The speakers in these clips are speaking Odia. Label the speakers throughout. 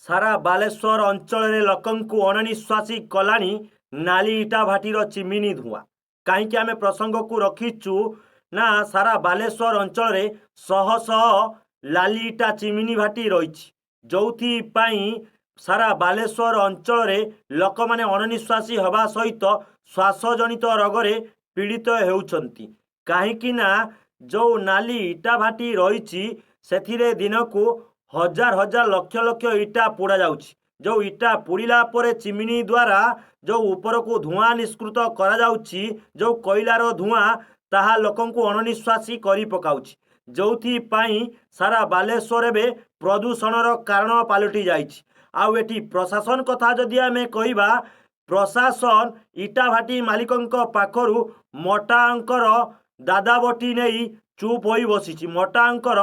Speaker 1: ସାରା ବାଲେଶ୍ୱର ଅଞ୍ଚଳରେ ଲୋକଙ୍କୁ ଅଣନିଶ୍ୱାସୀ କଲାଣି ନାଲି ଇଟା ଭାଟିର ଚିମିନି ଧୂଆଁ। କାହିଁକି ଆମେ ପ୍ରସଙ୍ଗକୁ ରଖିଛୁ ନା ସାରା ବାଲେଶ୍ୱର ଅଞ୍ଚଳରେ ଶହ ଶହ ଲାଲି ଇଟା ଚିମିନି ଭାଟି ରହିଛି, ଯେଉଁଥିପାଇଁ ସାରା ବାଲେଶ୍ୱର ଅଞ୍ଚଳରେ ଲୋକମାନେ ଅଣନିଶ୍ୱାସୀ ହେବା ସହିତ ଶ୍ୱାସଜନିତ ରୋଗରେ ପୀଡ଼ିତ ହେଉଛନ୍ତି। କାହିଁକି ନା ଯେଉଁ ନାଲି ଇଟା ଭାଟି ରହିଛି ସେଥିରେ ଦିନକୁ ହଜାର ହଜାର ଲକ୍ଷ ଲକ୍ଷ ଇଟା ପୋଡ଼ାଯାଉଛି। ଯେଉଁ ଇଟା ପୋଡ଼ିଲା ପରେ ଚିମିନି ଦ୍ୱାରା ଯେଉଁ ଉପରକୁ ଧୂଆଁ ନିଷ୍କୃତ କରାଯାଉଛି, ଯେଉଁ କୋଇଲାର ଧୂଆଁ, ତାହା ଲୋକଙ୍କୁ ଅଣନିଶ୍ୱାସୀ କରି ପକାଉଛି, ଯେଉଁଥିପାଇଁ ସାରା ବାଲେଶ୍ୱର ଏବେ ପ୍ରଦୂଷଣର କାରଣ ପାଲଟି ଯାଇଛି। ଆଉ ଏଠି ପ୍ରଶାସନ କଥା ଯଦି ଆମେ କହିବା, ପ୍ରଶାସନ ଇଟା ଭାଟି ମାଲିକଙ୍କ ପାଖରୁ ମୋଟା ଅଙ୍କର ଦାଦାବଟି ନେଇ ଚୁପ୍ ହୋଇ ବସିଛି, ମୋଟା ଅଙ୍କର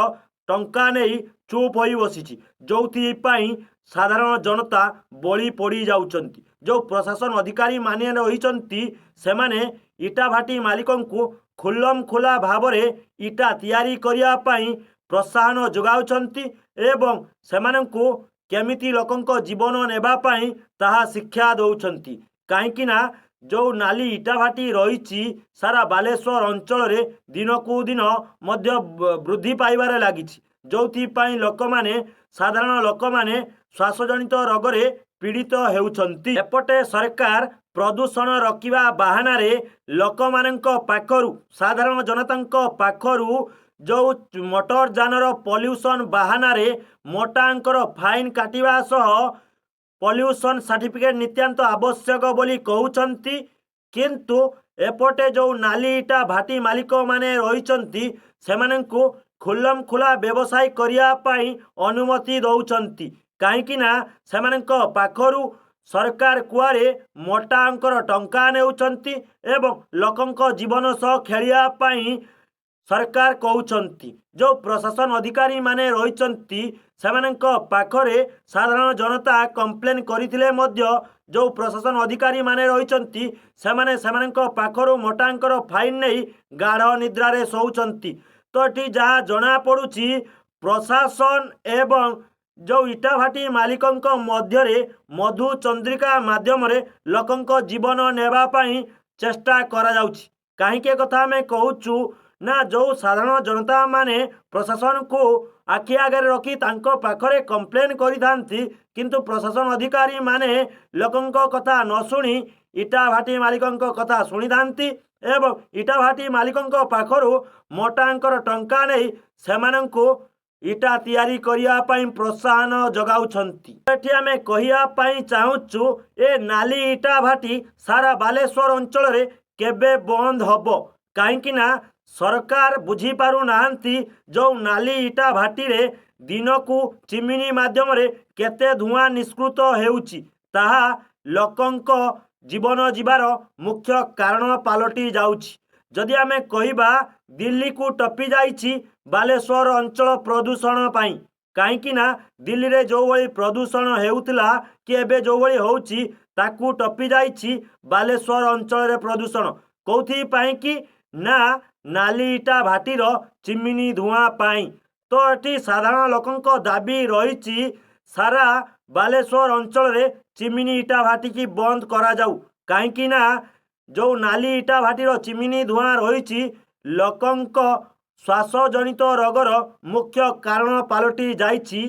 Speaker 1: ଟଙ୍କା ନେଇ ଚୁପ୍ ହୋଇ ବସିଛି, ଯେଉଁଥିପାଇଁ ସାଧାରଣ ଜନତା ବଳି ପଡ଼ିଯାଉଛନ୍ତି। ଯେଉଁ ପ୍ରଶାସନ ଅଧିକାରୀମାନେ ରହିଛନ୍ତି ସେମାନେ ଇଟା ଭାଟି ମାଲିକଙ୍କୁ ଖୁଲମ ଖୋଲା ଭାବରେ ଇଟା ତିଆରି କରିବା ପାଇଁ ପ୍ରୋତ୍ସାହନ ଯୋଗାଉଛନ୍ତି ଏବଂ ସେମାନଙ୍କୁ କେମିତି ଲୋକଙ୍କ ଜୀବନ ନେବା ପାଇଁ ତାହା ଶିକ୍ଷା ଦେଉଛନ୍ତି। କାହିଁକି ନା ଯେଉଁ ନାଲି ଇଟା ଭାଟି ରହିଛି ସାରା ବାଲେଶ୍ୱର ଅଞ୍ଚଳରେ ଦିନକୁ ଦିନ ମଧ୍ୟ ବୃଦ୍ଧି ପାଇବାରେ ଲାଗିଛି, ଯେଉଁଥିପାଇଁ ଲୋକମାନେ ସାଧାରଣ ଲୋକମାନେ ଶ୍ୱାସଜନିତ ରୋଗରେ ପୀଡ଼ିତ ହେଉଛନ୍ତି। ଏପଟେ ସରକାର ପ୍ରଦୂଷଣ ରୋକିବା ବାହାନାରେ ଲୋକମାନଙ୍କ ପାଖରୁ, ସାଧାରଣ ଜନତାଙ୍କ ପାଖରୁ ଯେଉଁ ମୋଟର ଯାନର ପଲ୍ୟୁସନ୍ ବାହାନାରେ ମୋଟା ଅଙ୍କର ଫାଇନ୍ କାଟିବା ସହ ପଲ୍ୟୁସନ୍ ସାର୍ଟିଫିକେଟ୍ ନିତ୍ୟାନ୍ତ ଆବଶ୍ୟକ ବୋଲି କହୁଛନ୍ତି, କିନ୍ତୁ ଏପଟେ ଯେଉଁ ନାଲି ଇଟା ଭାଟି ମାଲିକମାନେ ରହିଛନ୍ତି ସେମାନଙ୍କୁ ଖୁଲମ ଖୋଲା ବ୍ୟବସାୟ କରିବା ପାଇଁ ଅନୁମତି ଦେଉଛନ୍ତି। କାହିଁକି ନା ସେମାନଙ୍କ ପାଖରୁ ସରକାର କୁଆଡ଼େ ମୋଟା ଅଙ୍କର ଟଙ୍କା ନେଉଛନ୍ତି ଏବଂ ଲୋକଙ୍କ ଜୀବନ ସହ ଖେଳିବା ପାଇଁ ସରକାର କହୁଛନ୍ତି। ଯେଉଁ ପ୍ରଶାସନ ଅଧିକାରୀମାନେ ରହିଛନ୍ତି ସେମାନଙ୍କ ପାଖରେ ସାଧାରଣ ଜନତା କମ୍ପ୍ଲେନ୍ କରିଥିଲେ ମଧ୍ୟ ଯେଉଁ ପ୍ରଶାସନ ଅଧିକାରୀମାନେ ରହିଛନ୍ତି ସେମାନେ ସେମାନଙ୍କ ପାଖରୁ ମୋଟା ଅଙ୍କର ଫାଇନ୍ ନେଇ ଗାଢ଼ ନିଦ୍ରାରେ ଶୋଉଛନ୍ତି। ତ ଏଠି ଯାହା ଜଣାପଡ଼ୁଛି ପ୍ରଶାସନ ଏବଂ ଯେଉଁ ଇଟା ଭାଟି ମାଲିକଙ୍କ ମଧ୍ୟରେ ମଧୁ ଚନ୍ଦ୍ରିକା ମାଧ୍ୟମରେ ଲୋକଙ୍କ ଜୀବନ ନେବା ପାଇଁ ଚେଷ୍ଟା କରାଯାଉଛି। କାହିଁକି କଥା ଆମେ କହୁଛୁ ନା ଯେଉଁ ସାଧାରଣ ଜନତାମାନେ ପ୍ରଶାସନକୁ ଆଖି ଆଗରେ ରଖି ତାଙ୍କ ପାଖରେ କମ୍ପ୍ଲେନ୍ କରିଥାନ୍ତି, କିନ୍ତୁ ପ୍ରଶାସନ ଅଧିକାରୀମାନେ ଲୋକଙ୍କ କଥା ନ ଶୁଣି ଇଟା ଭାଟି ମାଲିକଙ୍କ କଥା ଶୁଣିଥାନ୍ତି ଏବଂ ଇଟା ଭାଟି ମାଲିକଙ୍କ ପାଖରୁ ମୋଟା ଅଙ୍କର ଟଙ୍କା ନେଇ ସେମାନଙ୍କୁ ଇଟା ତିଆରି କରିବା ପାଇଁ ପ୍ରୋତ୍ସାହନ ଯୋଗାଉଛନ୍ତି। ଏଠି ଆମେ କହିବା ପାଇଁ ଚାହୁଁଛୁ ଏ ନାଲି ଇଟା ଭାଟି ସାରା ବାଲେଶ୍ୱର ଅଞ୍ଚଳରେ କେବେ ବନ୍ଦ ହେବ? କାହିଁକି ନା ସରକାର ବୁଝିପାରୁନାହାନ୍ତି ଯେଉଁ ନାଲି ଇଟା ଭାଟିରେ ଦିନକୁ ଚିମିନି ମାଧ୍ୟମରେ କେତେ ଧୂଆଁ ନିଷ୍କୃତ ହେଉଛି, ତାହା ଲୋକଙ୍କ ଜୀବନ ଯିବାର ମୁଖ୍ୟ କାରଣ ପାଲଟି ଯାଉଛି। ଯଦି ଆମେ କହିବା ଦିଲ୍ଲୀକୁ ଟପି ଯାଇଛି ବାଲେଶ୍ୱର ଅଞ୍ଚଳ ପ୍ରଦୂଷଣ ପାଇଁ, କାହିଁକି ନା ଦିଲ୍ଲୀରେ ଯେଉଁଭଳି ପ୍ରଦୂଷଣ ହେଉଥିଲା କି ଏବେ ଯେଉଁଭଳି ହେଉଛି ତାକୁ ଟପି ଯାଇଛି ବାଲେଶ୍ୱର ଅଞ୍ଚଳରେ ପ୍ରଦୂଷଣ। କେଉଁଥିପାଇଁ କି ନା ନାଲି ଇଟା ଭାଟିର ଚିମିନି ଧୂଆଁ ପାଇଁ। ତ ଏଠି ସାଧାରଣ ଲୋକଙ୍କ ଦାବି ରହିଛି ସାରା ବାଲେଶ୍ୱର ଅଞ୍ଚଳରେ ଚିମିନି ଇଟା ଭାଟିକି ବନ୍ଦ କରାଯାଉ। କାହିଁକି ନା ଯେଉଁ ନାଲି ଇଟା ଭାଟିର ଚିମିନି ଧୂଆଁ ରହିଛି ଲୋକଙ୍କ ଶ୍ୱାସଜନିତ ରୋଗର ମୁଖ୍ୟ କାରଣ ପାଲଟି ଯାଇଛି।